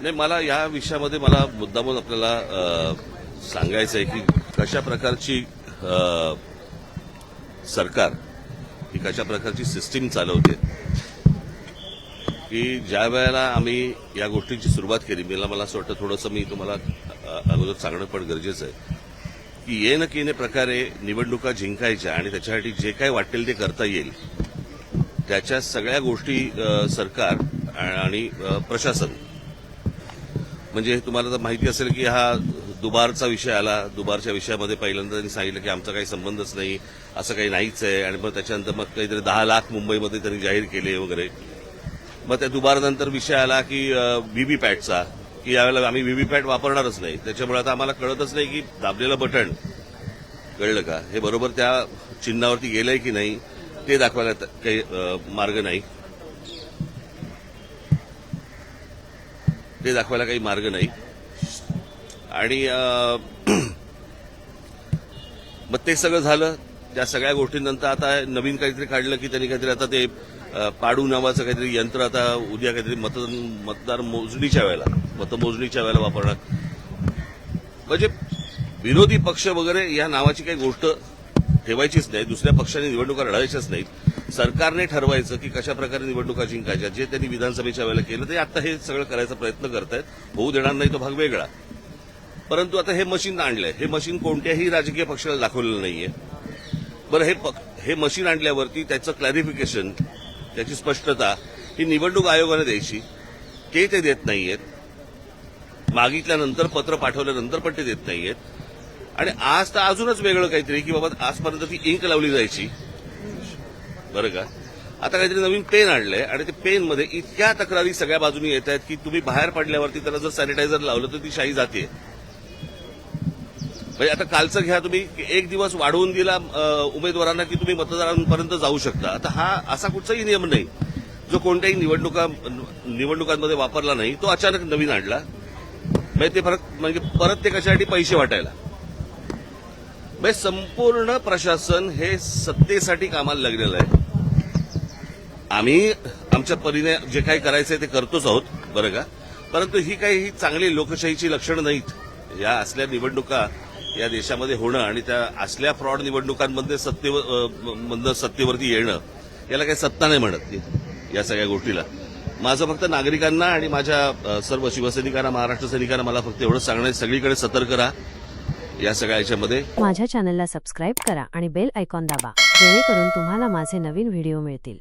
नाही, मला या विषयामध्ये मला मुद्दामून आपल्याला सांगायचं आहे की कशा प्रकारची सरकार ही कशा प्रकारची सिस्टीम चालवते की ज्या वेळेला आम्ही या गोष्टींची सुरुवात केली, मला असं वाटतं थोडंसं मी तुम्हाला अगोदर सांगणं पण गरजेचं आहे की ये न केने प्रकारे निवडणुका जिंकायच्या आणि त्याच्यासाठी जे काही वाटेल ते करता येईल त्याच्या सगळ्या गोष्टी सरकार आणि प्रशासन, म्हणजे तुम्हाला तर माहिती असेल की हा दुबारचा विषय आला. दुबारच्या विषयामध्ये पहिल्यांदा त्यांनी सांगितलं की आमचा काही संबंधच नाही, असं काही नाहीच आहे. आणि मग त्याच्यानंतर मग काहीतरी 10 लाख मुंबईमध्ये त्यांनी जाहीर केले वगैरे. मग त्या दुबारनंतर विषय आला की व्हीव्हीपॅटचा, की यावेळेला आम्ही व्हीव्हीपॅट वापरणारच नाही. त्याच्यामुळे आता आम्हाला कळतच नाही की दाबलेलं बटण कळलं का हे बरोबर त्या चिन्हावरती गेलंय की नाही ते दाखवायला काही मार्ग नाही. ते दाखवायला काही मार्ग नाही. आणि मग ते सगळं झालं. त्या सगळ्या गोष्टींनंतर आता नवीन काहीतरी काढलं की त्यांनी काहीतरी आता ते पाडू नावाचं काहीतरी यंत्र आता उद्या काहीतरी मतदार मोजणीच्या वेळेला वापरणार. म्हणजे विरोधी पक्ष वगैरे या नावाची काही गोष्ट ठेवायचीच नाही. दुसऱ्या पक्षाने निवडणुका लढायच्याच नाहीत. सरकारने ठरवायचं की कशा प्रकारे निवडणुका जिंकायच्या. जे त्यांनी विधानसभेच्या वेळेला केलं ते आता हे सगळं करायचा प्रयत्न करतायत. होऊ देणार नाही तो भाग वेगळा. परंतु आता हे मशीन आणलंय. हे मशीन कोणत्याही राजकीय पक्षाला दाखवलेलं नाहीये. बरं, हे मशीन आणल्यावरती त्याचं क्लॅरिफिकेशन, त्याची स्पष्टता ही निवडणूक आयोगाने द्यायची. ते देत नाहीयेत. मागितल्यानंतर, पत्र पाठवल्यानंतर पण ते देत नाहीयेत. आणि आज तर अजूनच वेगळं काहीतरी की बाबा आजपर्यंत ती इंक लावली जायची, बरं का. आता काहीतरी नवीन पेन आणलंय आणि ते पेनमध्ये इतक्या तक्रारी सगळ्या बाजूनी येत आहेत की तुम्ही बाहेर पडल्यावरती त्याला जर सॅनिटायझर लावलं तर ती शाई जाते. म्हणजे आता कालचं घ्या तुम्ही, एक दिवस वाढवून दिला उमेदवारांना की तुम्ही मतदारांपर्यंत जाऊ शकता. आता हा असा कुठचाही नियम नाही जो कोणत्याही निवडणुकांमध्ये वापरला नाही. तो अचानक नवीन आणला. म्हणजे ते परत ते कशासाठी पैसे वाटायला. म्हणजे संपूर्ण प्रशासन हे सत्तेसाठी कामाला लागलेलं आहे. आम्ही आमच्या परीने जे काही करायचंय ते करतोच आहोत, बरं का. परंतु ही काही चांगली लोकशाहीची लक्षणं नाहीत. या असल्या निवडणुका या देशामध्ये होणं आणि त्या असल्या फ्रॉड निवडणुकांमध्ये सत्तेवरती येणं, याला काही सत्ता नाही म्हणत या सगळ्या गोष्टीला. माझं फक्त नागरिकांना आणि माझ्या सर्व शिवसैनिकांना, महाराष्ट्र सैनिकांना मला फक्त एवढंच सांगणं आहे, सगळीकडे सतर्क राहा या सगळ्या याच्यामध्ये. माझ्या चॅनलला सबस्क्राईब करा आणि बेल आयकॉन दाबा, जेणेकरून तुम्हाला माझे नवीन व्हिडिओ मिळतील.